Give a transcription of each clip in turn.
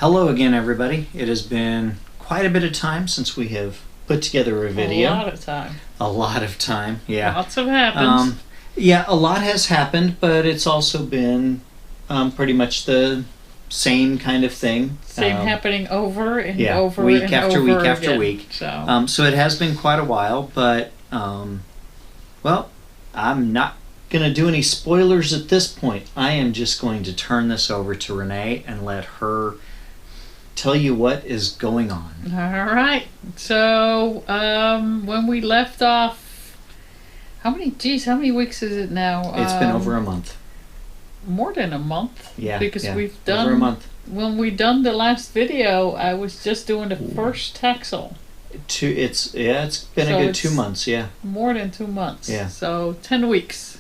Hello again, everybody. It has been quite a bit of time since we have put together a video. A lot of time. A lot of time, yeah. Lots have happened. Yeah, a lot has happened, but it's also been pretty much the same kind of thing. Same happening over and yeah, over week and after over week after again. week. So it has been quite a while, but well, I'm not going to do any spoilers at this point. I am just going to turn this over to Renee and let her tell you what is going on. all right. So when we left off, how many weeks is it now? It's been over a month. More than a month. Yeah, because yeah, we've done over a month. When we done the last video, I was just doing the first Taxol. It's been a good 2 months. Yeah, more than 2 months. Yeah. So 10 weeks.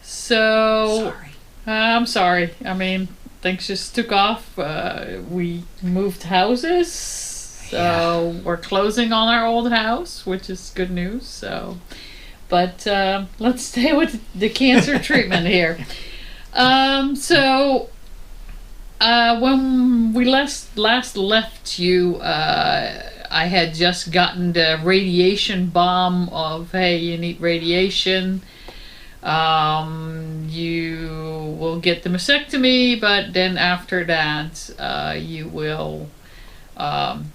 So sorry. I'm sorry. I mean, things just took off. We moved houses, so we're closing on our old house, which is good news. So, but let's stay with the cancer treatment here. So when we last left you, I had just gotten the radiation bomb of, hey, you need radiation. You will get the mastectomy, but then after that, you will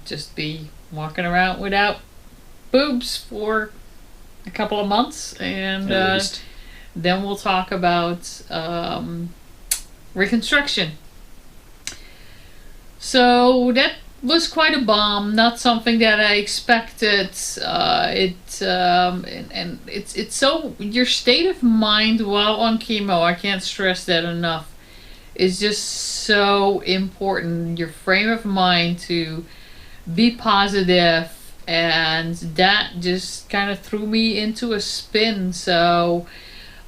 just be walking around without boobs for a couple of months, and then we'll talk about reconstruction. So that was quite a bomb, not something that I expected. And it's so, your state of mind while on chemo, I can't stress that enough, is just so important. Your frame of mind to be positive, and that just kind of threw me into a spin. So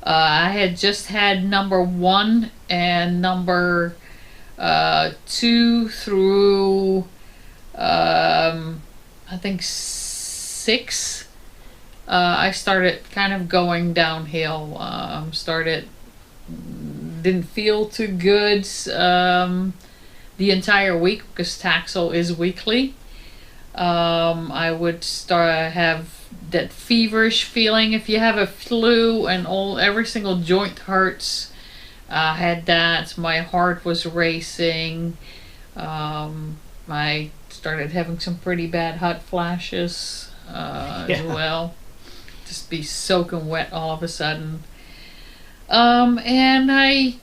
I had just had number 1 and number 2 through I think 6. I started kind of going downhill. Didn't feel too good the entire week, because Taxol is weekly. I would have that feverish feeling if you have a flu, and every single joint hurts. I had that. My heart was racing. I started having some pretty bad hot flashes as well. Just be soaking wet all of a sudden. And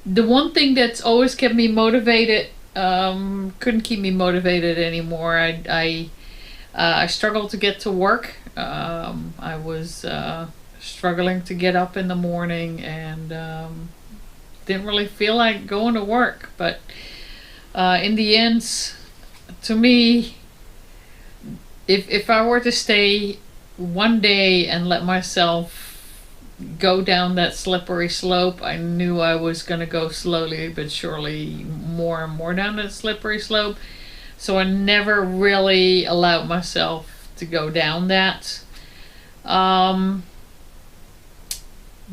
the one thing that's always kept me motivated, couldn't keep me motivated anymore. I struggled to get to work. I was struggling to get up in the morning, and didn't really feel like going to work. But in the end, to me, if I were to stay one day and let myself go down that slippery slope, I knew I was going to go slowly but surely more and more down that slippery slope. So I never really allowed myself to go down that.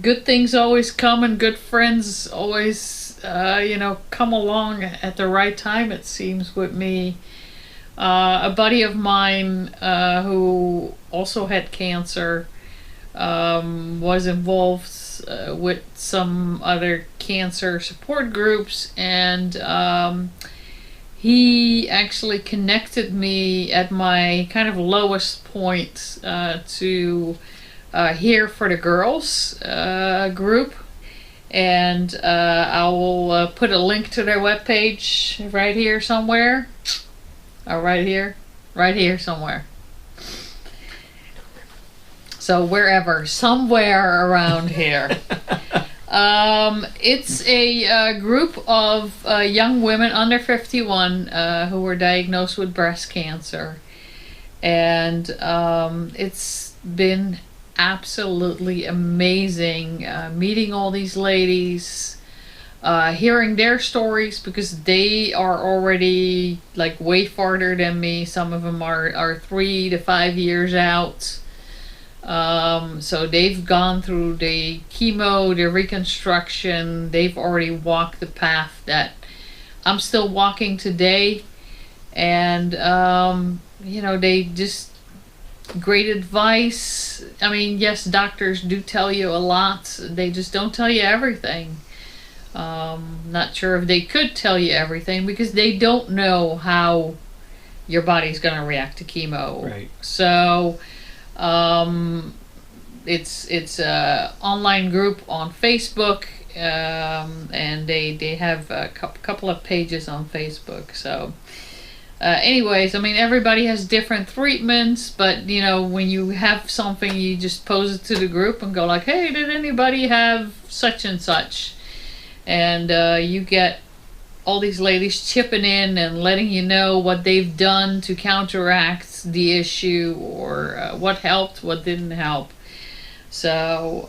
Good things always come, and good friends always come along at the right time, it seems, with me. A buddy of mine who also had cancer was involved with some other cancer support groups, and he actually connected me at my kind of lowest point to Here for the Girls group. And I will put a link to their webpage right here somewhere. Right here somewhere. So wherever, somewhere around here. It's a group of young women under 51 who were diagnosed with breast cancer. And it's been absolutely amazing meeting all these ladies, hearing their stories, because they are already like way farther than me. Some of them are 3 to 5 years out. So they've gone through the chemo, the reconstruction. They've already walked the path that I'm still walking today, and they just great advice. I mean, yes, doctors do tell you a lot. They just don't tell you everything. Not sure if they could tell you everything because they don't know how your body's going to react to chemo. Right. So, it's a online group on Facebook, and they have a couple of pages on Facebook. So, anyways, I mean, everybody has different treatments, but when you have something, you just pose it to the group and go like, "Hey, did anybody have such and such?" And you get all these ladies chipping in and letting you know what they've done to counteract the issue, or what helped, what didn't help. So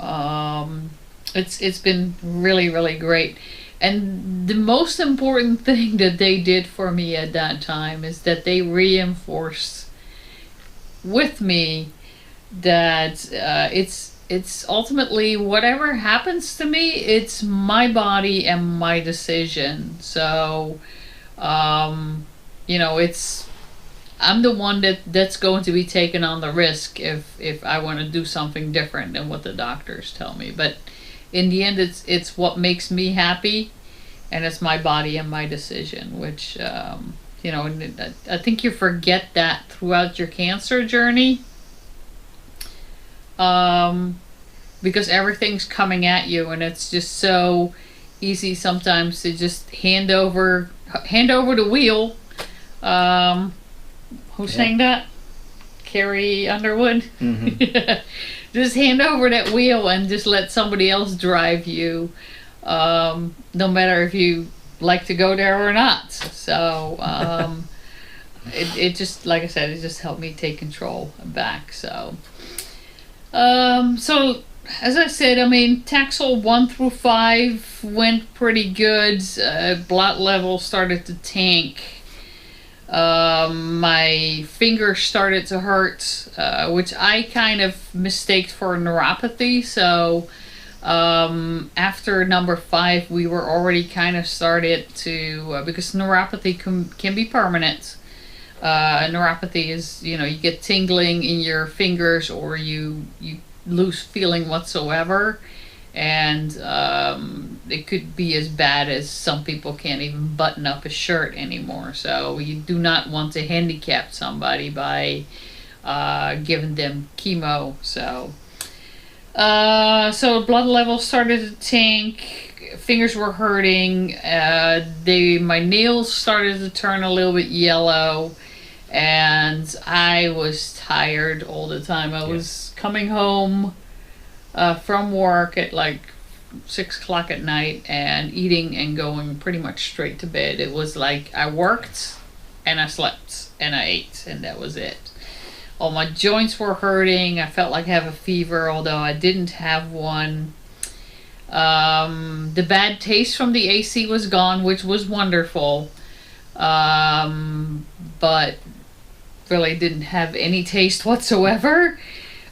it's been really, really great. And the most important thing that they did for me at that time is that they reinforced with me that it's ultimately whatever happens to me, it's my body and my decision. So, it's I'm the one that's going to be taking on the risk if I want to do something different than what the doctors tell me. But in the end, it's what makes me happy, and it's my body and my decision. Which and I think you forget that throughout your cancer journey. Because everything's coming at you, and it's just so easy sometimes to just hand over the wheel. Who's saying that? Carrie Underwood. Mm-hmm. Just hand over that wheel and just let somebody else drive you, no matter if you like to go there or not. So it just, like I said, it just helped me take control back. So as I said, I mean, Taxol 1 through 5 went pretty good. Blood level started to tank. My fingers started to hurt, which I kind of mistaked for neuropathy. So after number 5, we were already kind of started to, because neuropathy can be permanent. Neuropathy is, you get tingling in your fingers, or you lose feeling whatsoever, and it could be as bad as some people can't even button up a shirt anymore. So you do not want to handicap somebody by giving them chemo. So blood levels started to tank, fingers were hurting, my nails started to turn a little bit yellow, and I was tired all the time. I was coming home from work at like 6 o'clock at night and eating and going pretty much straight to bed. It was like I worked and I slept and I ate, and that was it. All my joints were hurting. I felt like I have a fever, although I didn't have one. The bad taste from the AC was gone, which was wonderful. But really didn't have any taste whatsoever.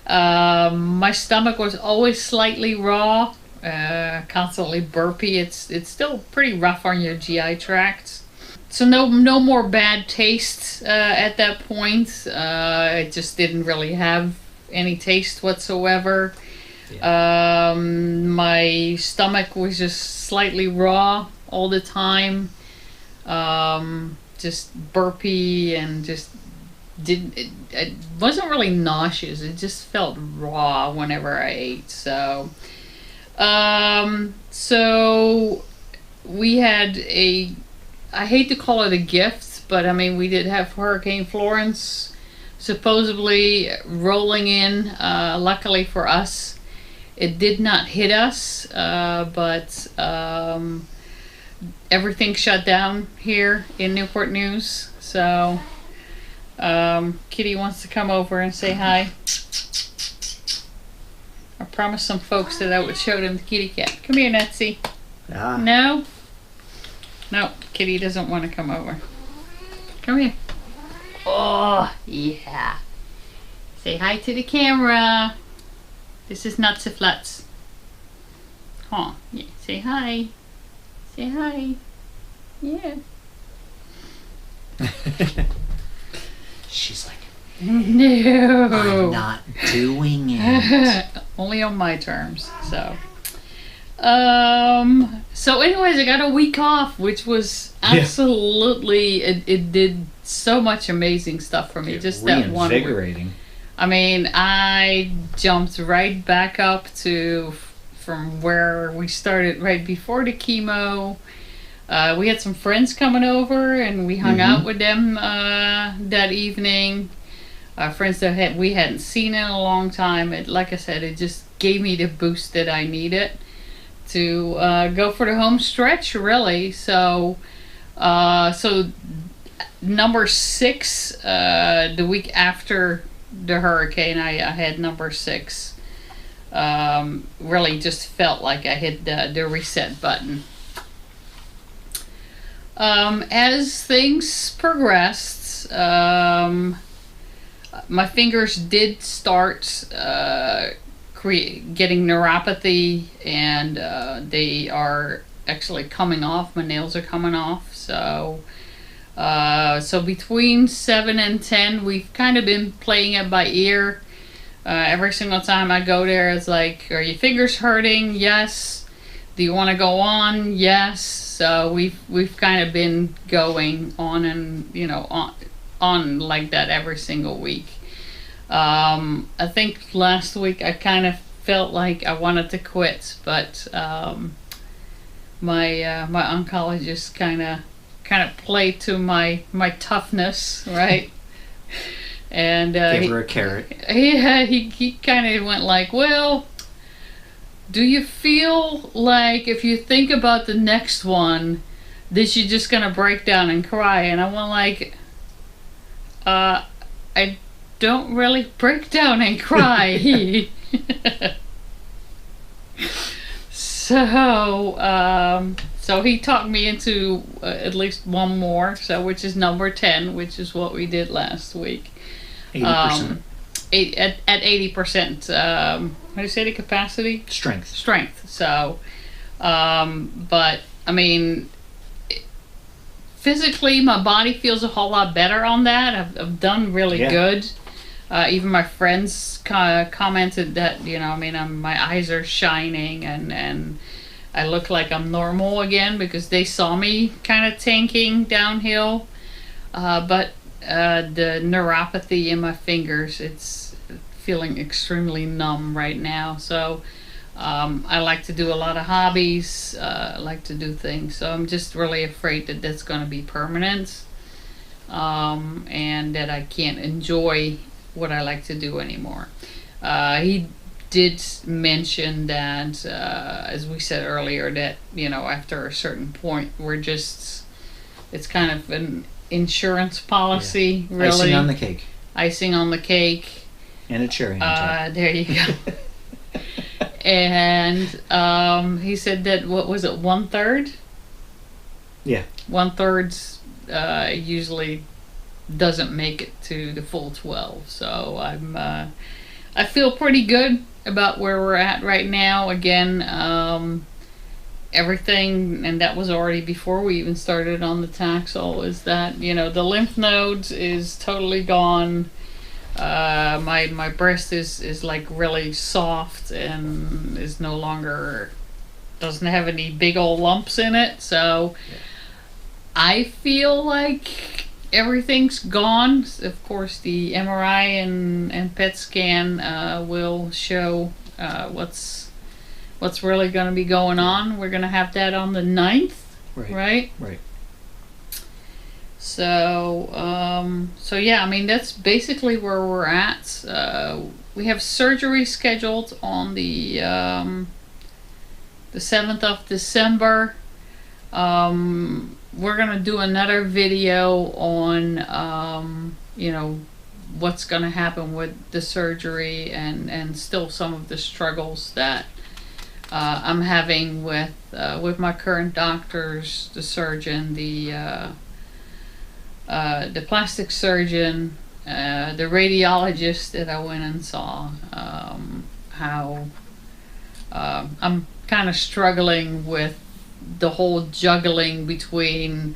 My stomach was always slightly raw, constantly burpy. It's still pretty rough on your GI tract. So no more bad taste at that point. It just didn't really have any taste whatsoever. Yeah. My stomach was just slightly raw all the time. Just burpy, and just it wasn't really nauseous. It just felt raw whenever I ate. So we had I hate to call it a gift, but I mean, we did have Hurricane Florence supposedly rolling in. Luckily for us, it did not hit us, but everything shut down here in Newport News. So Kitty wants to come over and say hi. I promised some folks that I would show them the kitty cat. Come here, Netsy. Ah. No? No, Kitty doesn't want to come over. Come here. Oh, yeah. Say hi to the camera. This is Nuts and Fluts. Huh. Yeah. Say hi. Say hi. Yeah. She's like, No. I'm not doing it. Only on my terms. So anyways, I got a week off, which was absolutely it did so much amazing stuff for me. Just that one week. Reinvigorating. I mean, I jumped right back up to from where we started right before the chemo. We had some friends coming over, and we hung out with them that evening. Friends that we hadn't seen in a long time. Like I said, it just gave me the boost that I needed to go for the home stretch, really. So number 6, the week after the hurricane, I had number 6. Really just felt like I hit the reset button. As things progressed, my fingers did start getting neuropathy, and they are actually coming off. My nails are coming off. So between 7 and 10, we've kind of been playing it by ear. Every single time I go there, it's like, are your fingers hurting? Yes. Do you want to go on? Yes. So we've kind of been going on and on like that every single week. I think last week I kind of felt like I wanted to quit, but my oncologist kind of played to my toughness, right? And gave her a carrot. He kind of went like, well, do you feel like if you think about the next one, that you're just gonna break down and cry? And I went like, I don't really break down and cry. So he talked me into at least one more, which is number 10, which is what we did last week. 80%. At 80%. How do you say the capacity? Strength. So, but I mean, physically, my body feels a whole lot better on that. I've done really good. Even my friends commented that, my eyes are shining and I look like I'm normal again, because they saw me kind of tanking downhill. But the neuropathy in my fingers, it's feeling extremely numb right now. So I like to do a lot of hobbies. I like to do things. So I'm just really afraid that that's going to be permanent, and that I can't enjoy what I like to do anymore. He did mention that, as we said earlier, that after a certain point, it's kind of an insurance policy, really. Icing on the cake. Icing on the cake. And a cherry on top. There you go. And he said that, what was it, 1/3? Yeah. 1/3 usually doesn't make it to the full 12. So I feel pretty good about where we're at right now. Again, everything, and that was already before we even started on the Taxol, is that the lymph nodes is totally gone. My breast is like really soft and is no longer, doesn't have any big old lumps in it. So I feel like everything's gone. Of course, the MRI and PET scan will show what's really going to be going on. We're going to have that on the 9th, right? Right. So yeah, that's basically where we're at. We have surgery scheduled on the 7th of December. We're gonna do another video on what's gonna happen with the surgery and still some of the struggles that I'm having with my current doctors, the surgeon, the plastic surgeon, the radiologist that I went and saw. How I'm kind of struggling with the whole juggling between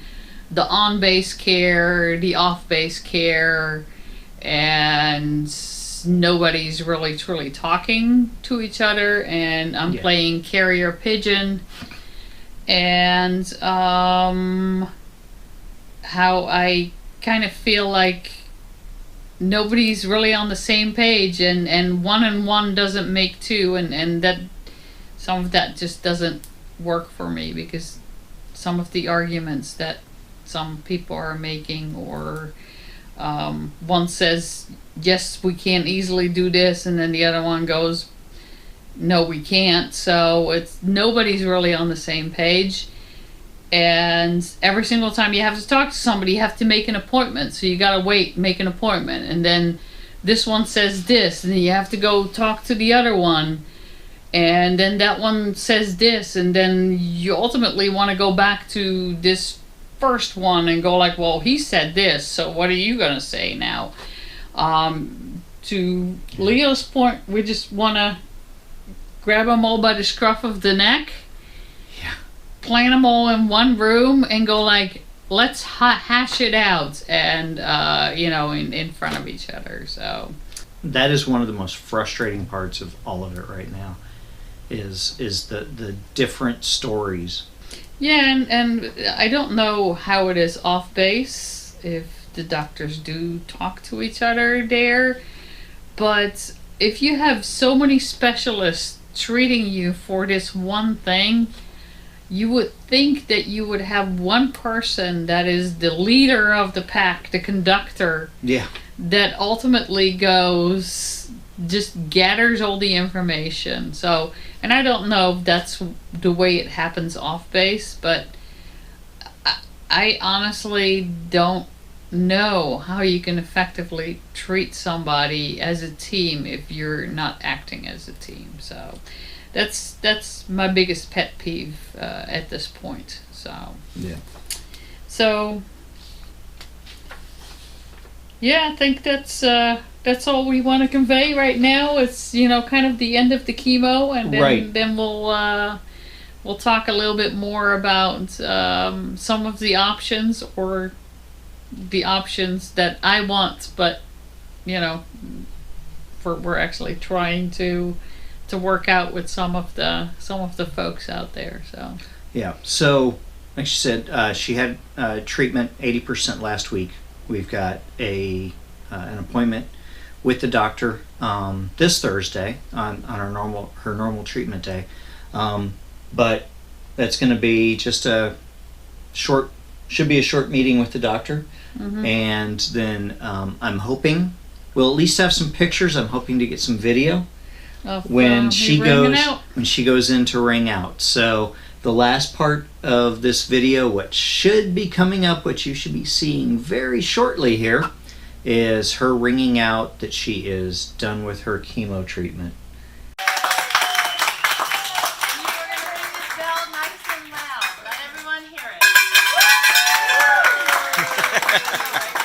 the on-base care, the off-base care, and nobody's really truly talking to each other, and I'm Yeah. playing carrier pigeon, and how I kind of feel like nobody's really on the same page, and one and one doesn't make two, and that some of that just doesn't work for me, because some of the arguments that some people are making, or one says yes we can't easily do this, and then the other one goes no we can't, so it's nobody's really on the same page. And every single time you have to talk to somebody, you have to make an appointment. So you gotta wait, make an appointment, and then this one says this, and then you have to go talk to the other one, and then that one says this, and then you ultimately want to go back to this first one and go like, well, he said this, so what are you gonna say now? To Leo's point, we just want to grab them all by the scruff of the neck, plant them all in one room, and go like, let's hash it out, and in front of each other. So That is one of the most frustrating parts of all of it right now, is the different stories. yeah, and I don't know how it is off base, if the doctors do talk to each other there, but if you have so many specialists treating you for this one thing, you would think that you would have one person that is the leader of the pack, the conductor, Yeah. that ultimately just gathers all the information. So, and I don't know if that's the way it happens off base, but I honestly don't know how you can effectively treat somebody as a team if you're not acting as a team. So that's my biggest pet peeve at this point. Yeah. So yeah, I think that's all we want to convey right now. It's kind of the end of the chemo, and then Right. then we'll talk a little bit more about some of the options, or the options that I want, but we're actually trying to work out with some of the folks out there. So Yeah. So, like she said, she had treatment 80% last week. We've got an appointment with the doctor this Thursday on her normal treatment day, but that's going to be just should be a short meeting with the doctor, and then I'm hoping we'll at least have some pictures. I'm hoping to get some video when she goes in to ring out. So the last part of this video, what should be coming up, what you should be seeing very shortly here, is her ringing out that she is done with her chemo treatment. You are going to ring this bell nice and loud. Let everyone hear it.